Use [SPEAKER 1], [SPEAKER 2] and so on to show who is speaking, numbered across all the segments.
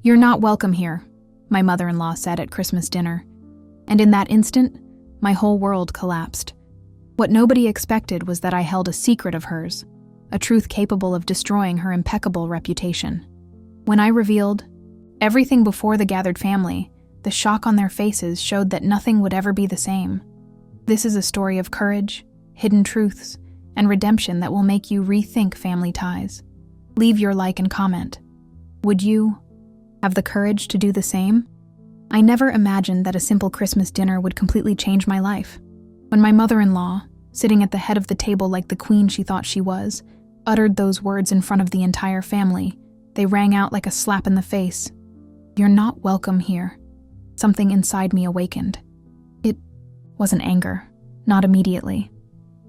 [SPEAKER 1] "You're not welcome here," my mother-in-law said at Christmas dinner. And in that instant, my whole world collapsed. What nobody expected was that I held a secret of hers, a truth capable of destroying her impeccable reputation. When I revealed everything before the gathered family, the shock on their faces showed that nothing would ever be the same. This is a story of courage, hidden truths, and redemption that will make you rethink family ties. Leave your like and comment. Would you have the courage to do the same? I never imagined that a simple Christmas dinner would completely change my life. When my mother-in-law, sitting at the head of the table like the queen she thought she was, uttered those words in front of the entire family, they rang out like a slap in the face. "You're not welcome here." Something inside me awakened. It wasn't anger, not immediately.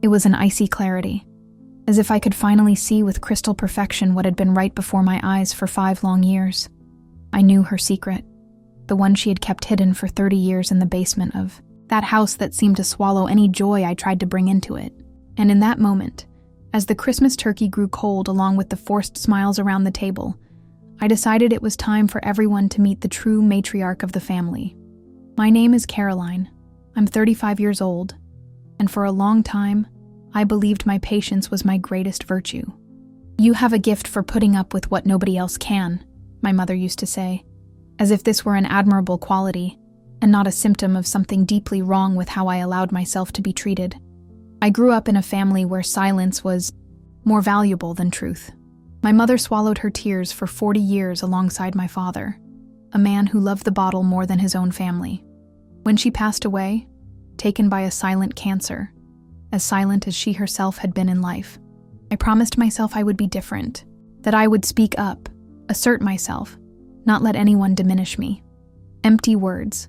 [SPEAKER 1] It was an icy clarity, as if I could finally see with crystal perfection what had been right before my eyes for 5 long years. I knew her secret, the one she had kept hidden for 30 years in the basement of that house that seemed to swallow any joy I tried to bring into it. And in that moment, as the Christmas turkey grew cold along with the forced smiles around the table, I decided it was time for everyone to meet the true matriarch of the family. My name is Caroline. I'm 35 years old, and for a long time, I believed my patience was my greatest virtue. "You have a gift for putting up with what nobody else can," my mother used to say, as if this were an admirable quality and not a symptom of something deeply wrong with how I allowed myself to be treated. I grew up in a family where silence was more valuable than truth. My mother swallowed her tears for 40 years alongside my father, a man who loved the bottle more than his own family. When she passed away, taken by a silent cancer, as silent as she herself had been in life, I promised myself I would be different, that I would speak up, assert myself, not let anyone diminish me. Empty words,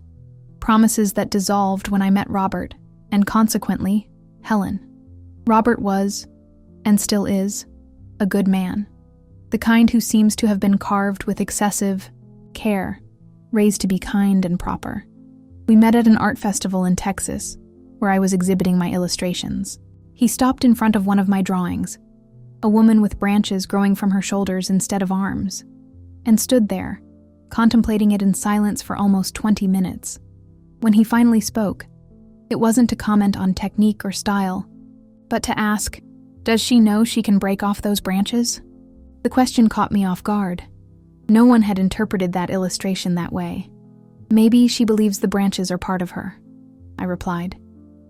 [SPEAKER 1] promises that dissolved when I met Robert, and consequently, Helen. Robert was, and still is, a good man, the kind who seems to have been carved with excessive care, raised to be kind and proper. We met at an art festival in Texas, where I was exhibiting my illustrations. He stopped in front of one of my drawings, a woman with branches growing from her shoulders instead of arms, and stood there, contemplating it in silence for almost 20 minutes. When he finally spoke, it wasn't to comment on technique or style, but to ask, "Does she know she can break off those branches?" The question caught me off guard. No one had interpreted that illustration that way. "Maybe she believes the branches are part of her," I replied.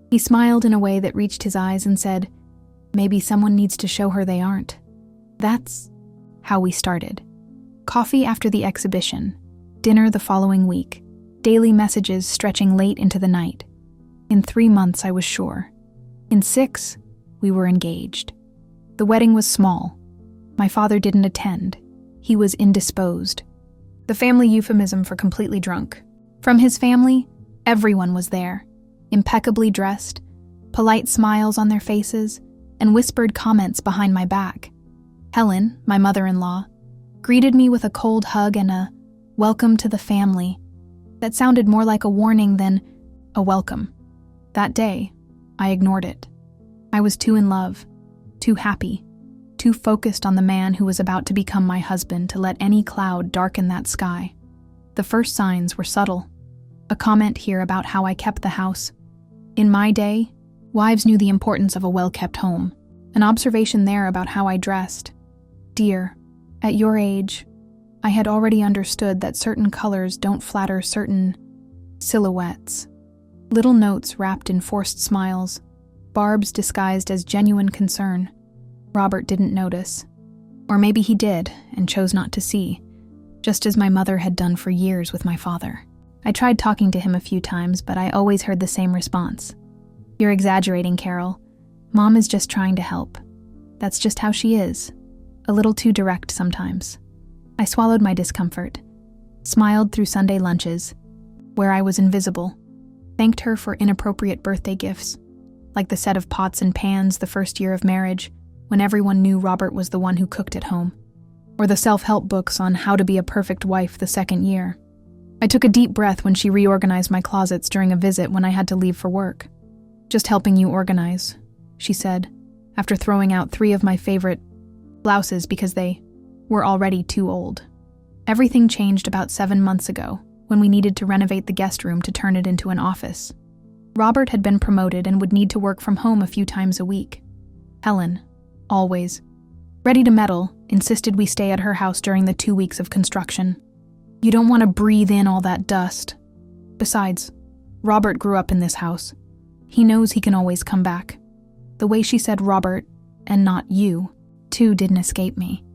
[SPEAKER 1] He smiled in a way that reached his eyes and said, "Maybe someone needs to show her they aren't." That's how we started. Coffee after the exhibition, dinner the following week, daily messages stretching late into the night. In 3 months, I was sure. In 6, we were engaged. The wedding was small. My father didn't attend. He was indisposed. The family euphemism for completely drunk. From his family, everyone was there, impeccably dressed, polite smiles on their faces, and whispered comments behind my back. Helen, my mother-in-law, greeted me with a cold hug and a "welcome to the family" that sounded more like a warning than a welcome. That day, I ignored it. I was too in love, too happy, too focused on the man who was about to become my husband to let any cloud darken that sky. The first signs were subtle. A comment here about how I kept the house. In my day, wives knew the importance of a well-kept home. An observation there about how I dressed. "Dear, at your age, I had already understood that certain colors don't flatter certain silhouettes." Little notes wrapped in forced smiles, barbs disguised as genuine concern. Robert didn't notice. Or maybe he did and chose not to see, just as my mother had done for years with my father. I tried talking to him a few times, but I always heard the same response. "You're exaggerating, Carol. Mom is just trying to help. That's just how she is. A little too direct sometimes." I swallowed my discomfort, smiled through Sunday lunches, where I was invisible, thanked her for inappropriate birthday gifts, like the set of pots and pans the first year of marriage, when everyone knew Robert was the one who cooked at home, or the self-help books on how to be a perfect wife the second year. I took a deep breath when she reorganized my closets during a visit when I had to leave for work. "Just helping you organize," she said, after throwing out 3 of my favorite blouses because they were already too old. Everything changed about 7 months ago, when we needed to renovate the guest room to turn it into an office. Robert had been promoted and would need to work from home a few times a week. Helen, always ready to meddle, insisted we stay at her house during the 2 weeks of construction. You don't want to breathe in all that dust. Besides, Robert grew up in this house. He knows he can always come back. The way she said Robert, and not you, too, didn't escape me.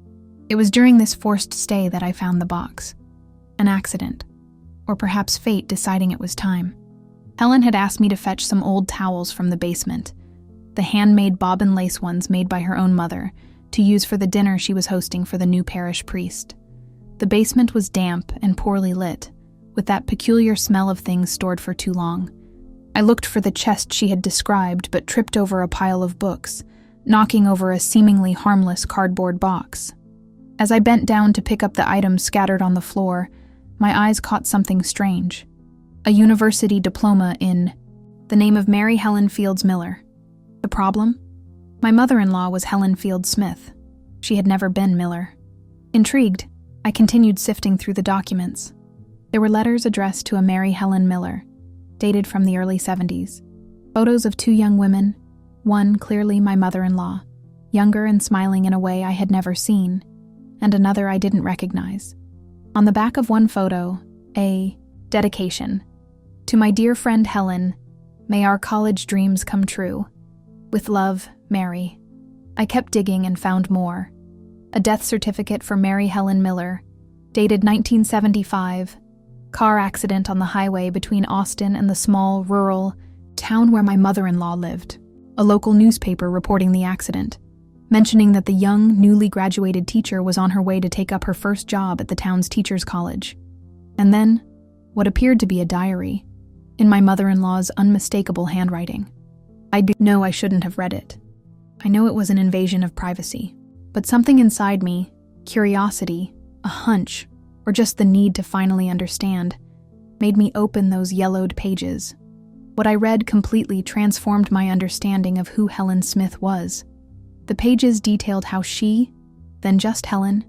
[SPEAKER 1] It was during this forced stay that I found the box. An accident, or perhaps fate deciding it was time. Helen had asked me to fetch some old towels from the basement, the handmade bobbin lace ones made by her own mother, to use for the dinner she was hosting for the new parish priest. The basement was damp and poorly lit, with that peculiar smell of things stored for too long. I looked for the chest she had described, but tripped over a pile of books, knocking over a seemingly harmless cardboard box. As I bent down to pick up the items scattered on the floor, my eyes caught something strange. A university diploma in the name of Mary Helen Fields Miller. The problem? My mother-in-law was Helen Fields Smith. She had never been Miller. Intrigued, I continued sifting through the documents. There were letters addressed to a Mary Helen Miller, dated from the early 70s. Photos of 2 young women, one clearly my mother-in-law, younger and smiling in a way I had never seen, and another I didn't recognize. On the back of one photo, a dedication. To my dear friend Helen, may our college dreams come true. With love, Mary. I kept digging and found more. A death certificate for Mary Helen Miller, dated 1975, car accident on the highway between Austin and the small, rural town where my mother-in-law lived. A local newspaper reporting the accident, mentioning that the young, newly graduated teacher was on her way to take up her first job at the town's teachers' college. And then, what appeared to be a diary, in my mother-in-law's unmistakable handwriting. I know I shouldn't have read it. I know it was an invasion of privacy, but something inside me, curiosity, a hunch, or just the need to finally understand, made me open those yellowed pages. What I read completely transformed my understanding of who Helen Smith was. The pages detailed how she, then just Helen,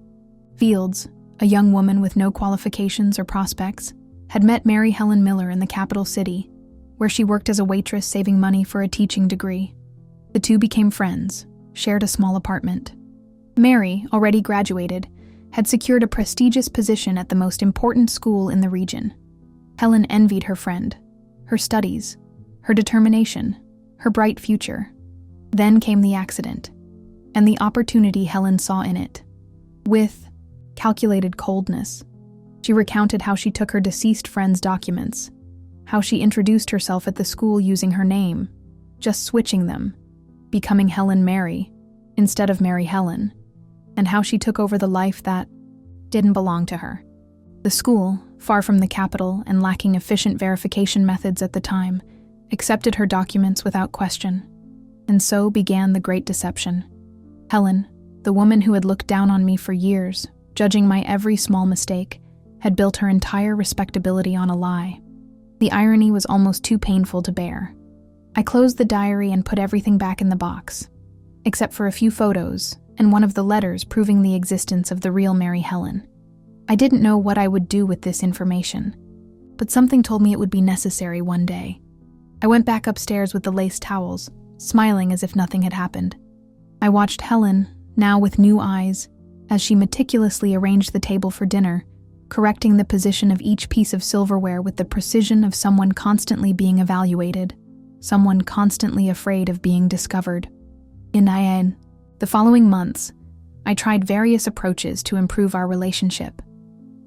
[SPEAKER 1] Fields, a young woman with no qualifications or prospects, had met Mary Helen Miller in the capital city, where she worked as a waitress saving money for a teaching degree. The two became friends, shared a small apartment. Mary, already graduated, had secured a prestigious position at the most important school in the region. Helen envied her friend, her studies, her determination, her bright future. Then came the accident, and the opportunity Helen saw in it. With calculated coldness, she recounted how she took her deceased friend's documents, how she introduced herself at the school using her name, just switching them, becoming Helen Mary instead of Mary Helen, and how she took over the life that didn't belong to her. The school, far from the capital and lacking efficient verification methods at the time, accepted her documents without question. And so began the great deception. Helen, the woman who had looked down on me for years, judging my every small mistake, had built her entire respectability on a lie. The irony was almost too painful to bear. I closed the diary and put everything back in the box, except for a few photos and one of the letters proving the existence of the real Mary Helen. I didn't know what I would do with this information, but something told me it would be necessary one day. I went back upstairs with the lace towels, smiling as if nothing had happened. I watched Helen, now with new eyes, as she meticulously arranged the table for dinner, correcting the position of each piece of silverware with the precision of someone constantly being evaluated, someone constantly afraid of being discovered. In the following months, I tried various approaches to improve our relationship,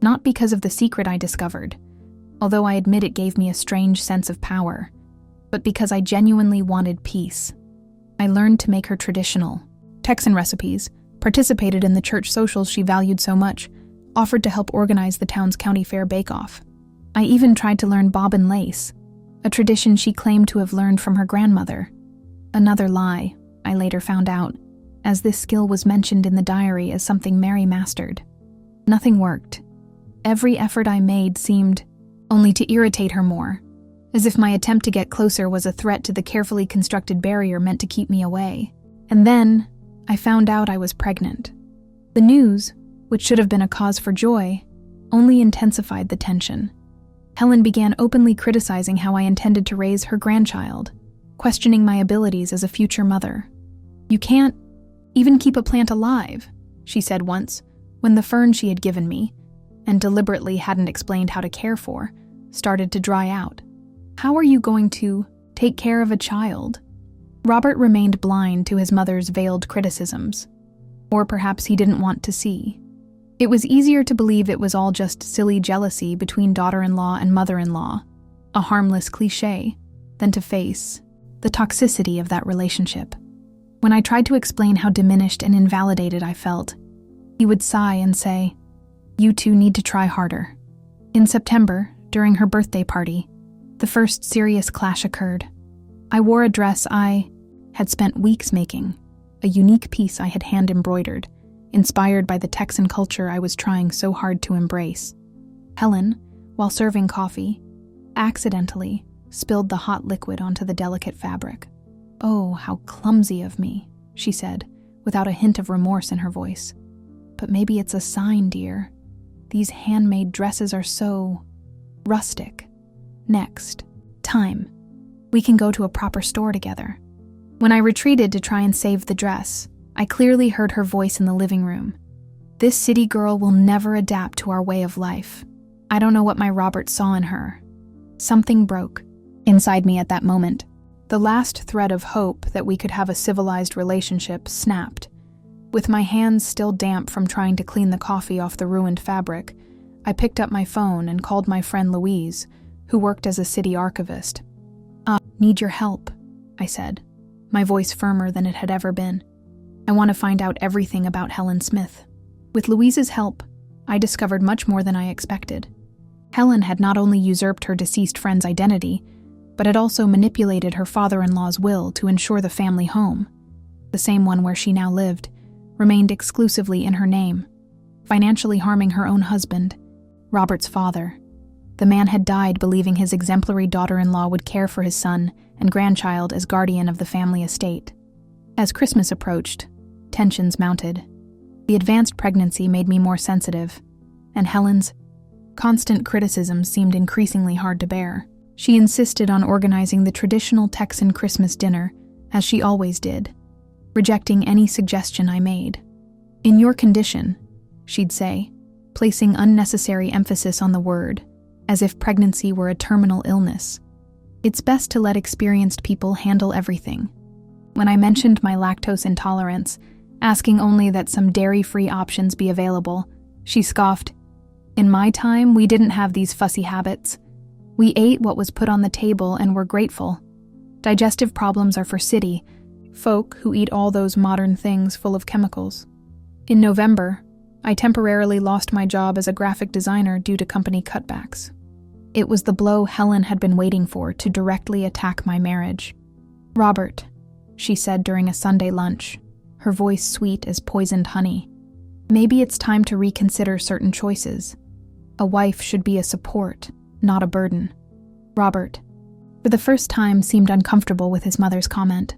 [SPEAKER 1] not because of the secret I discovered, although I admit it gave me a strange sense of power, but because I genuinely wanted peace. I learned to make her traditional Texan recipes, participated in the church socials she valued so much, offered to help organize the town's county fair bake-off. I even tried to learn bobbin lace, a tradition she claimed to have learned from her grandmother. Another lie, I later found out, as this skill was mentioned in the diary as something Mary mastered. Nothing worked. Every effort I made seemed only to irritate her more, as if my attempt to get closer was a threat to the carefully constructed barrier meant to keep me away. And then, I found out I was pregnant. The news, which should have been a cause for joy, only intensified the tension. Helen began openly criticizing how I intended to raise her grandchild, questioning my abilities as a future mother. "You can't even keep a plant alive," she said once, when the fern she had given me, and deliberately hadn't explained how to care for, started to dry out. "How are you going to take care of a child?" Robert remained blind to his mother's veiled criticisms. Or perhaps he didn't want to see. It was easier to believe it was all just silly jealousy between daughter-in-law and mother-in-law, a harmless cliché, than to face the toxicity of that relationship. When I tried to explain how diminished and invalidated I felt, he would sigh and say, "You two need to try harder." In September, during her birthday party, the first serious clash occurred. I wore a dress I had spent weeks making, a unique piece I had hand-embroidered, inspired by the Texan culture I was trying so hard to embrace. Helen, while serving coffee, accidentally spilled the hot liquid onto the delicate fabric. "Oh, how clumsy of me," she said, without a hint of remorse in her voice. "But maybe it's a sign, dear. These handmade dresses are so rustic. Next time, we can go to a proper store together." When I retreated to try and save the dress, I clearly heard her voice in the living room. "This city girl will never adapt to our way of life. I don't know what my Robert saw in her." Something broke inside me at that moment. The last thread of hope that we could have a civilized relationship snapped. With my hands still damp from trying to clean the coffee off the ruined fabric, I picked up my phone and called my friend Louise, who worked as a city archivist. "Need your help," I said, my voice firmer than it had ever been. "I want to find out everything about Helen Smith." With Louise's help, I discovered much more than I expected. Helen had not only usurped her deceased friend's identity, but had also manipulated her father-in-law's will to ensure the family home, the same one where she now lived, remained exclusively in her name, financially harming her own husband, Robert's father. The man had died believing his exemplary daughter-in-law would care for his son and grandchild as guardian of the family estate. As Christmas approached, tensions mounted. The advanced pregnancy made me more sensitive, and Helen's constant criticisms seemed increasingly hard to bear. She insisted on organizing the traditional Texan Christmas dinner, as she always did, rejecting any suggestion I made. "In your condition," she'd say, placing unnecessary emphasis on the word, as if pregnancy were a terminal illness, "it's best to let experienced people handle everything." When I mentioned my lactose intolerance, asking only that some dairy-free options be available, she scoffed. "In my time, we didn't have these fussy habits. We ate what was put on the table and were grateful. Digestive problems are for city folk who eat all those modern things full of chemicals." In November, I temporarily lost my job as a graphic designer due to company cutbacks. It was the blow Helen had been waiting for to directly attack my marriage. "Robert," she said during a Sunday lunch, her voice sweet as poisoned honey, "maybe it's time to reconsider certain choices. A wife should be a support, not a burden." Robert, for the first time, seemed uncomfortable with his mother's comment.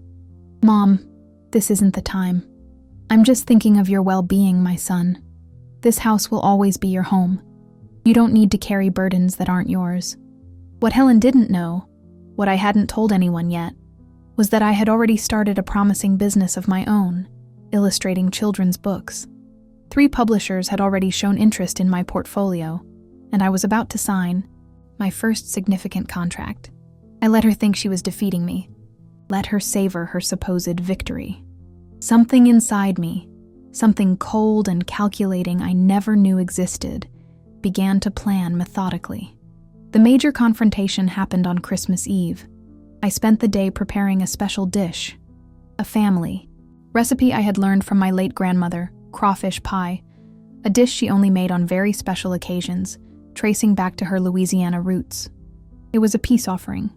[SPEAKER 1] "Mom, this isn't the time. I'm just thinking of your well-being, my son. This house will always be your home. You don't need to carry burdens that aren't yours." What Helen didn't know, what I hadn't told anyone yet, was that I had already started a promising business of my own, illustrating children's books. 3 publishers had already shown interest in my portfolio, and I was about to sign my first significant contract. I let her think she was defeating me, let her savor her supposed victory. Something inside me, something cold and calculating I never knew existed, began to plan methodically. The major confrontation happened on Christmas Eve. I spent the day preparing a special dish, a family recipe I had learned from my late grandmother, crawfish pie, a dish she only made on very special occasions, tracing back to her Louisiana roots. It was a peace offering,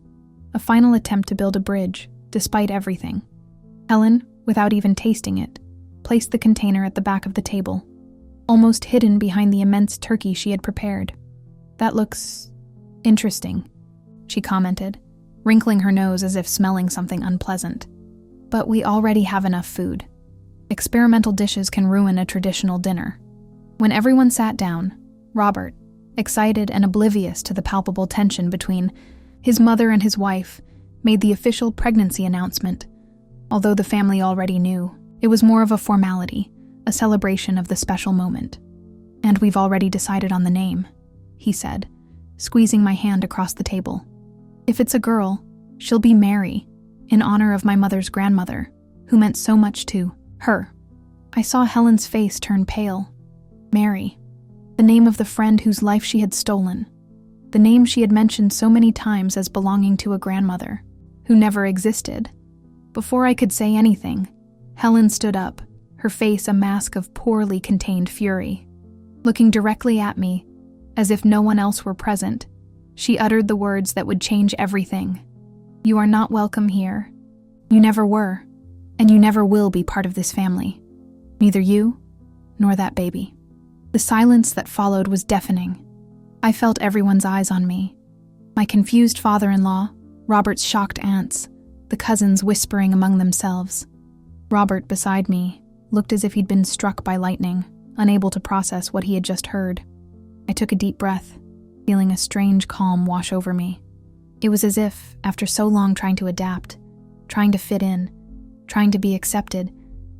[SPEAKER 1] a final attempt to build a bridge, despite everything. Helen, without even tasting it, placed the container at the back of the table, almost hidden behind the immense turkey she had prepared. "That looks interesting," she commented, wrinkling her nose as if smelling something unpleasant. "But we already have enough food. Experimental dishes can ruin a traditional dinner." When everyone sat down, Robert, excited and oblivious to the palpable tension between his mother and his wife, made the official pregnancy announcement. Although the family already knew, it was more of a formality, a celebration of the special moment. "And we've already decided on the name," he said, squeezing my hand across the table. "If it's a girl, she'll be Mary, in honor of my mother's grandmother, who meant so much to her." I saw Helen's face turn pale. Mary, the name of the friend whose life she had stolen, the name she had mentioned so many times as belonging to a grandmother, who never existed. Before I could say anything, Helen stood up, her face a mask of poorly contained fury. Looking directly at me, as if no one else were present, she uttered the words that would change everything. "You are not welcome here. You never were, and you never will be part of this family. Neither you, nor that baby." The silence that followed was deafening. I felt everyone's eyes on me. My confused father-in-law, Robert's shocked aunts, the cousins whispering among themselves. Robert, beside me, looked as if he'd been struck by lightning, unable to process what he had just heard. I took a deep breath, feeling a strange calm wash over me. It was as if, after so long trying to adapt, trying to fit in, trying to be accepted,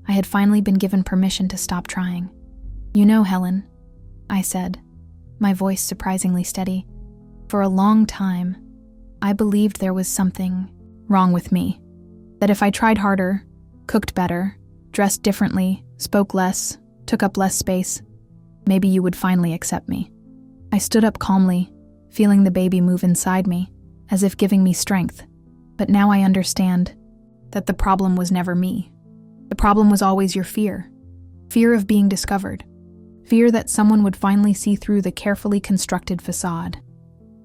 [SPEAKER 1] I had finally been given permission to stop trying. "You know, Helen," I said, my voice surprisingly steady, "for a long time, I believed there was something wrong with me. That if I tried harder, cooked better, dressed differently, spoke less, took up less space, maybe you would finally accept me." I stood up calmly, feeling the baby move inside me, as if giving me strength. But now I understand that the problem was never me. The problem was always your fear. Fear of being discovered. Fear that someone would finally see through the carefully constructed facade.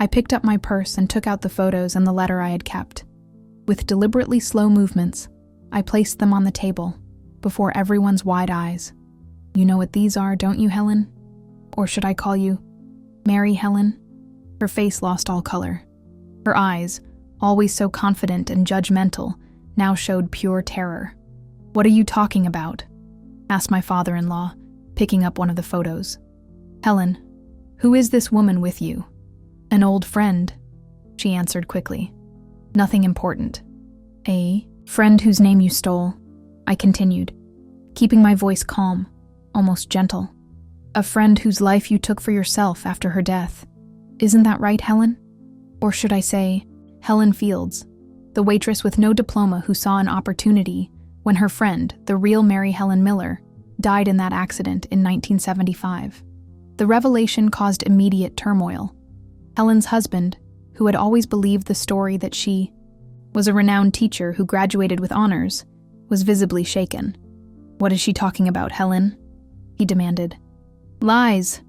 [SPEAKER 1] I picked up my purse and took out the photos and the letter I had kept. With deliberately slow movements, I placed them on the table, before everyone's wide eyes. "You know what these are, don't you, Helen? Or should I call you Mary Helen?" Her face lost all color. Her eyes, always so confident and judgmental, now showed pure terror. "What are you talking about?" asked my father-in-law, picking up one of the photos. "Helen, who is this woman with you?" "An old friend," she answered quickly. "Nothing important." "A friend whose name you stole," I continued, keeping my voice calm, almost gentle. "A friend whose life you took for yourself after her death. Isn't that right, Helen? Or should I say, Helen Fields, the waitress with no diploma who saw an opportunity when her friend, the real Mary Helen Miller, died in that accident in 1975. The revelation caused immediate turmoil. Helen's husband, who had always believed the story that she was a renowned teacher who graduated with honors, was visibly shaken. "What is she talking about, Helen?" he demanded. "Lies,"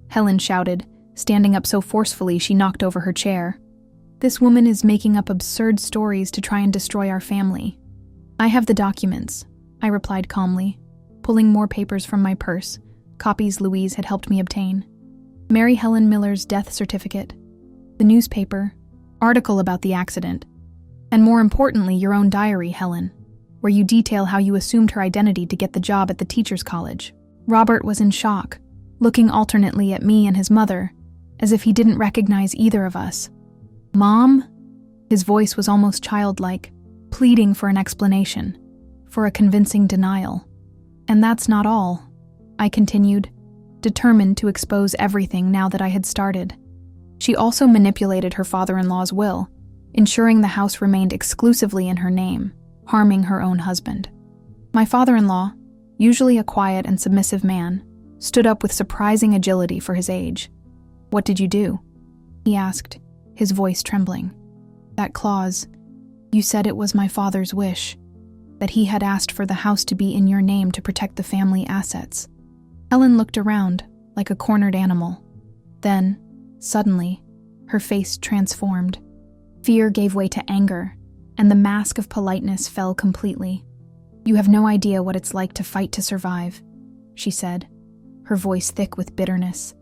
[SPEAKER 1] Helen shouted, standing up so forcefully she knocked over her chair. "This woman is making up absurd stories to try and destroy our family." "I have the documents," I replied calmly, pulling more papers from my purse, copies Louise had helped me obtain. "Mary Helen Miller's death certificate, the newspaper, article about the accident, and more importantly, your own diary, Helen, where you detail how you assumed her identity to get the job at the teacher's college." Robert was in shock, looking alternately at me and his mother, as if he didn't recognize either of us. "Mom?" His voice was almost childlike, pleading for an explanation, for a convincing denial. "And that's not all," I continued, determined to expose everything now that I had started. "She also manipulated her father-in-law's will, ensuring the house remained exclusively in her name, harming her own husband." My father-in-law, usually a quiet and submissive man, stood up with surprising agility for his age. "What did you do?" he asked, his voice trembling. "That clause, you said it was my father's wish, that he had asked for the house to be in your name to protect the family assets." Helen looked around, like a cornered animal. Then, suddenly, her face transformed. Fear gave way to anger, and the mask of politeness fell completely. "You have no idea what it's like to fight to survive," she said, her voice thick with bitterness.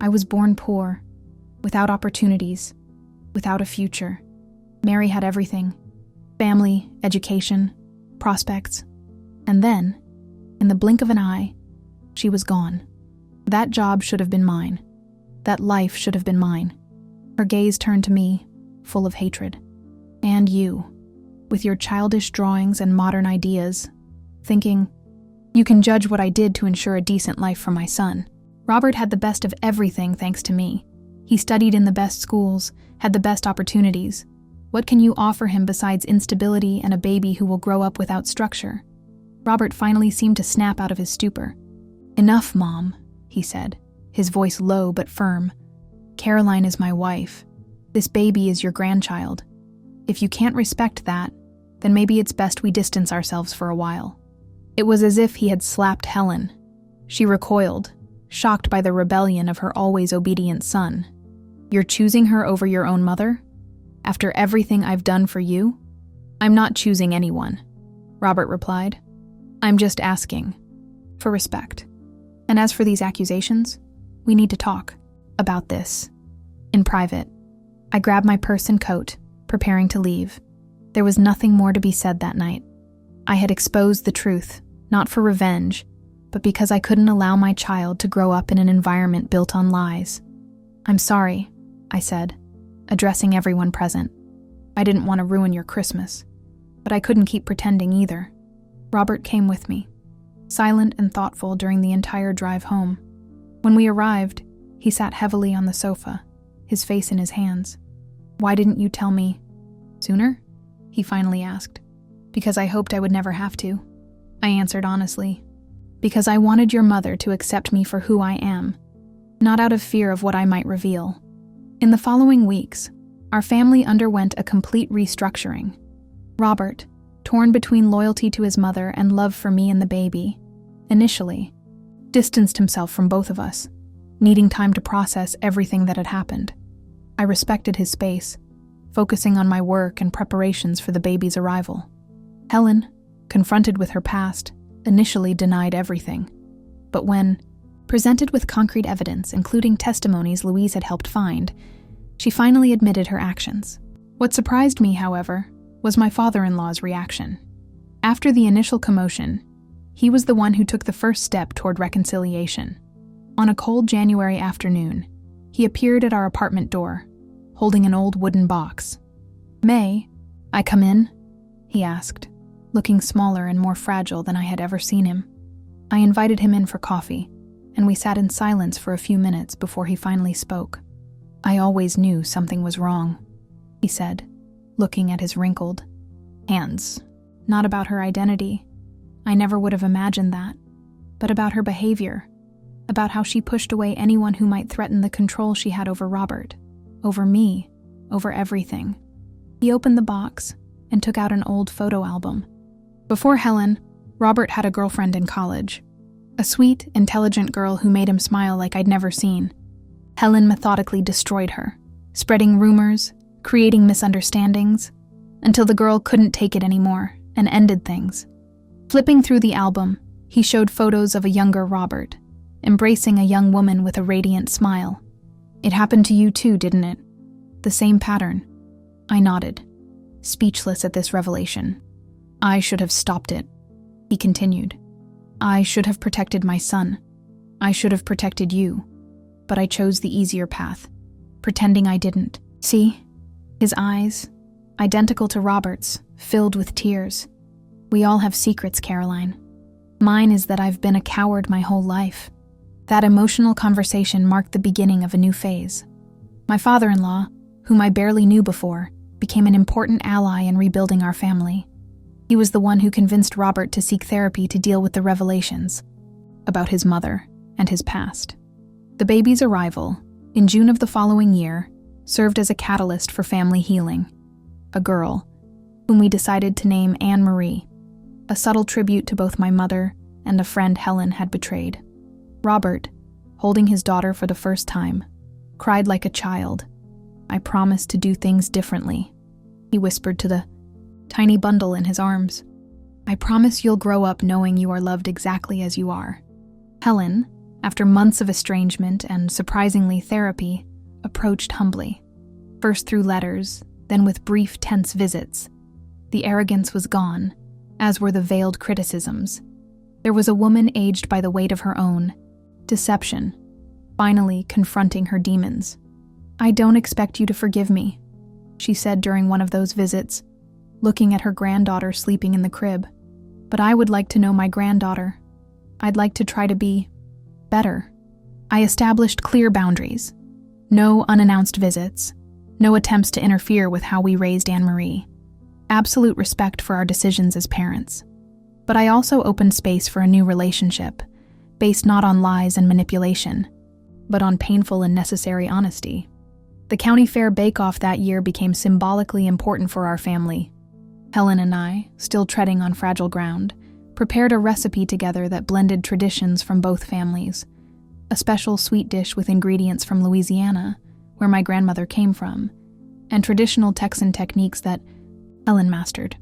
[SPEAKER 1] "I was born poor, without opportunities, without a future. Mary had everything: family, education, prospects. And then, in the blink of an eye, she was gone. That job should have been mine. that life should have been mine. Her gaze turned to me, full of hatred. And you, with your childish drawings and modern ideas, thinking, you can judge what I did to ensure a decent life for my son. Robert had the best of everything thanks to me. He studied in the best schools, had the best opportunities. What can you offer him besides instability and a baby who will grow up without structure? Robert finally seemed to snap out of his stupor. Enough, Mom, he said, his voice low but firm. Caroline is my wife. This baby is your grandchild. If you can't respect that, then maybe it's best we distance ourselves for a while. It was as if he had slapped Helen. She recoiled, shocked by the rebellion of her always obedient son. You're choosing her over your own mother? After everything I've done for you? I'm not choosing anyone, Robert replied. I'm just asking for respect. And as for these accusations, we need to talk about this in private. I grabbed my purse and coat, preparing to leave. There was nothing more to be said that night. I had exposed the truth, not for revenge, but because I couldn't allow my child to grow up in an environment built on lies. I'm sorry, I said, addressing everyone present. I didn't want to ruin your Christmas, but I couldn't keep pretending either. Robert came with me, silent and thoughtful during the entire drive home. When we arrived, he sat heavily on the sofa, his face in his hands. Why didn't you tell me sooner? He finally asked. Because I hoped I would never have to, I answered honestly. Because I wanted your mother to accept me for who I am, not out of fear of what I might reveal. In the following weeks, our family underwent a complete restructuring. Robert, torn between loyalty to his mother and love for me and the baby, initially distanced himself from both of us, needing time to process everything that had happened. I respected his space, focusing on my work and preparations for the baby's arrival. Helen, confronted with her past, initially denied everything. But when presented with concrete evidence, including testimonies Louise had helped find, she finally admitted her actions. What surprised me, however, was my father-in-law's reaction. After the initial commotion, he was the one who took the first step toward reconciliation. On a cold January afternoon, he appeared at our apartment door, holding an old wooden box. "May I come in?" he asked, looking smaller and more fragile than I had ever seen him. I invited him in for coffee, and we sat in silence for a few minutes before he finally spoke. "I always knew something was wrong," he said, looking at his wrinkled hands. Not about her identity. I never would have imagined that. But about her behavior, about how she pushed away anyone who might threaten the control she had over Robert, over me, over everything. He opened the box and took out an old photo album. Before Helen, Robert had a girlfriend in college. A sweet, intelligent girl who made him smile like I'd never seen. Helen methodically destroyed her, spreading rumors, creating misunderstandings, until the girl couldn't take it anymore and ended things. Flipping through the album, he showed photos of a younger Robert, embracing a young woman with a radiant smile. "It happened to you too, didn't it? The same pattern." I nodded, speechless at this revelation. "I should have stopped it," he continued. "I should have protected my son. I should have protected you. But I chose the easier path, pretending I didn't." See? His eyes, identical to Robert's, filled with tears. "We all have secrets, Caroline. Mine is that I've been a coward my whole life." That emotional conversation marked the beginning of a new phase. My father-in-law, whom I barely knew before, became an important ally in rebuilding our family. He was the one who convinced Robert to seek therapy to deal with the revelations about his mother and his past. The baby's arrival, in June of the following year, served as a catalyst for family healing. A girl, whom we decided to name Anne-Marie, a subtle tribute to both my mother and a friend Helen had betrayed. Robert, holding his daughter for the first time, cried like a child. "I promise to do things differently," he whispered to the tiny bundle in his arms. "I promise you'll grow up knowing you are loved exactly as you are." Helen, after months of estrangement and, surprisingly, therapy, approached humbly, first through letters, then with brief, tense visits. The arrogance was gone, as were the veiled criticisms. There was a woman aged by the weight of her own deception, finally confronting her demons. "I don't expect you to forgive me," she said during one of those visits, looking at her granddaughter sleeping in the crib. "But I would like to know my granddaughter. I'd like to try to be better." I established clear boundaries. No unannounced visits. No attempts to interfere with how we raised Anne-Marie. Absolute respect for our decisions as parents. But I also opened space for a new relationship, based not on lies and manipulation, but on painful and necessary honesty. The county fair bake-off that year became symbolically important for our family. Helen and I, still treading on fragile ground, prepared a recipe together that blended traditions from both families. A special sweet dish with ingredients from Louisiana, where my grandmother came from, and traditional Texan techniques that Helen mastered.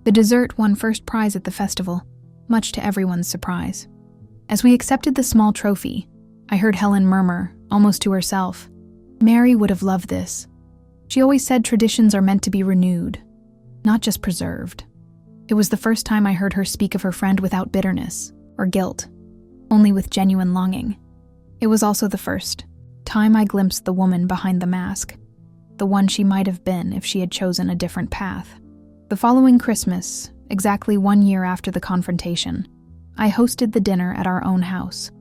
[SPEAKER 1] The dessert won first prize at the festival, much to everyone's surprise. As we accepted the small trophy, I heard Helen murmur, almost to herself, "Mary would have loved this. She always said traditions are meant to be renewed, not just preserved." It was the first time I heard her speak of her friend without bitterness or guilt, only with genuine longing. It was also the first time I glimpsed the woman behind the mask, the one she might have been if she had chosen a different path. The following Christmas, exactly 1 year after the confrontation, I hosted the dinner at our own house.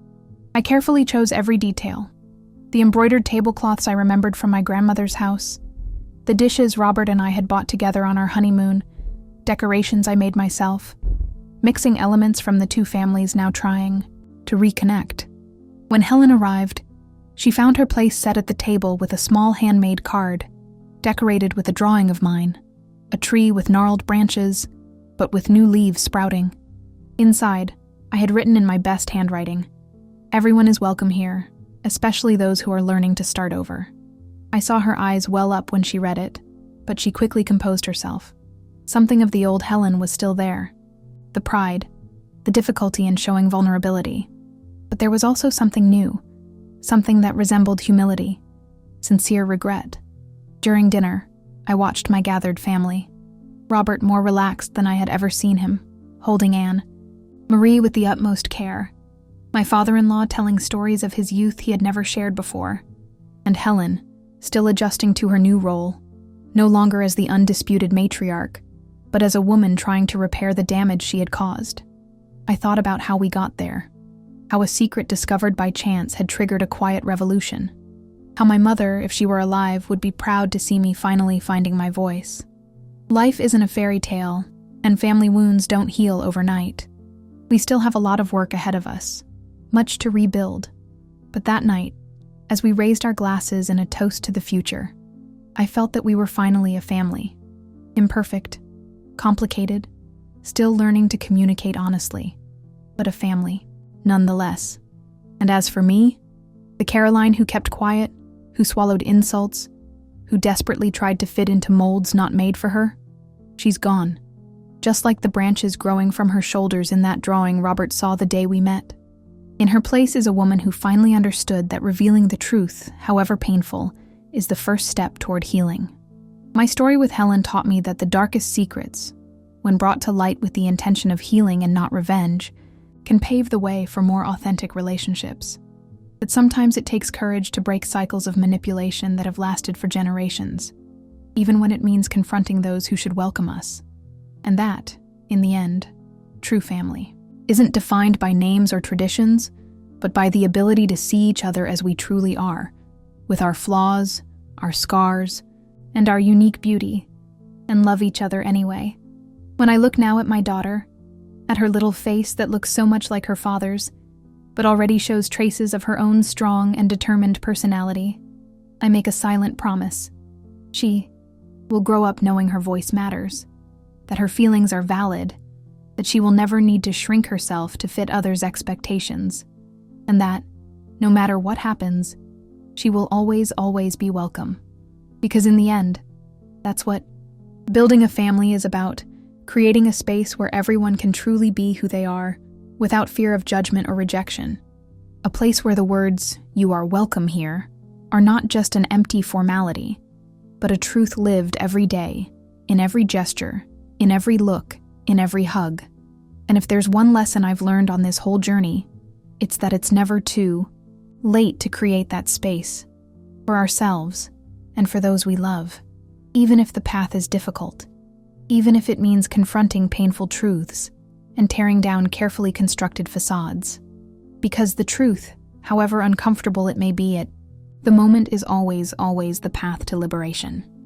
[SPEAKER 1] I carefully chose every detail. The embroidered tablecloths I remembered from my grandmother's house, the dishes Robert and I had bought together on our honeymoon, decorations I made myself, mixing elements from the two families now trying to reconnect. When Helen arrived, she found her place set at the table with a small handmade card, decorated with a drawing of mine, a tree with gnarled branches, but with new leaves sprouting. Inside, I had written in my best handwriting, "Everyone is welcome here, especially those who are learning to start over." I saw her eyes well up when she read it, but she quickly composed herself. Something of the old Helen was still there. The pride, the difficulty in showing vulnerability. But there was also something new, something that resembled humility, sincere regret. During dinner, I watched my gathered family. Robert more relaxed than I had ever seen him, holding Anne. Marie with the utmost care. My father-in-law telling stories of his youth he had never shared before. And Helen, still adjusting to her new role, no longer as the undisputed matriarch, but as a woman trying to repair the damage she had caused. I thought about how we got there. How a secret discovered by chance had triggered a quiet revolution. How my mother, if she were alive, would be proud to see me finally finding my voice. Life isn't a fairy tale, and family wounds don't heal overnight. We still have a lot of work ahead of us, much to rebuild. But that night, as we raised our glasses in a toast to the future, I felt that we were finally a family. Imperfect, complicated, still learning to communicate honestly, but a family, nonetheless. And as for me, the Caroline who kept quiet, who swallowed insults, who desperately tried to fit into molds not made for her, she's gone. Just like the branches growing from her shoulders in that drawing Robert saw the day we met. In her place is a woman who finally understood that revealing the truth, however painful, is the first step toward healing. My story with Helen taught me that the darkest secrets, when brought to light with the intention of healing and not revenge, can pave the way for more authentic relationships. That sometimes it takes courage to break cycles of manipulation that have lasted for generations, even when it means confronting those who should welcome us. And that, in the end, true family, isn't defined by names or traditions, but by the ability to see each other as we truly are, with our flaws, our scars, and our unique beauty, and love each other anyway. When I look now at my daughter, at her little face that looks so much like her father's, but already shows traces of her own strong and determined personality, I make a silent promise. She will grow up knowing her voice matters, that her feelings are valid, that she will never need to shrink herself to fit others' expectations, and that, no matter what happens, she will always be welcome. Because in the end, that's what building a family is about, creating a space where everyone can truly be who they are, without fear of judgment or rejection. A place where the words, "You are welcome here," are not just an empty formality, but a truth lived every day, in every gesture, in every look, in every hug. And if there's one lesson I've learned on this whole journey, it's that it's never too late to create that space for ourselves and for those we love, even if the path is difficult, even if it means confronting painful truths and tearing down carefully constructed facades. Because the truth, however uncomfortable it may be, the moment is always the path to liberation.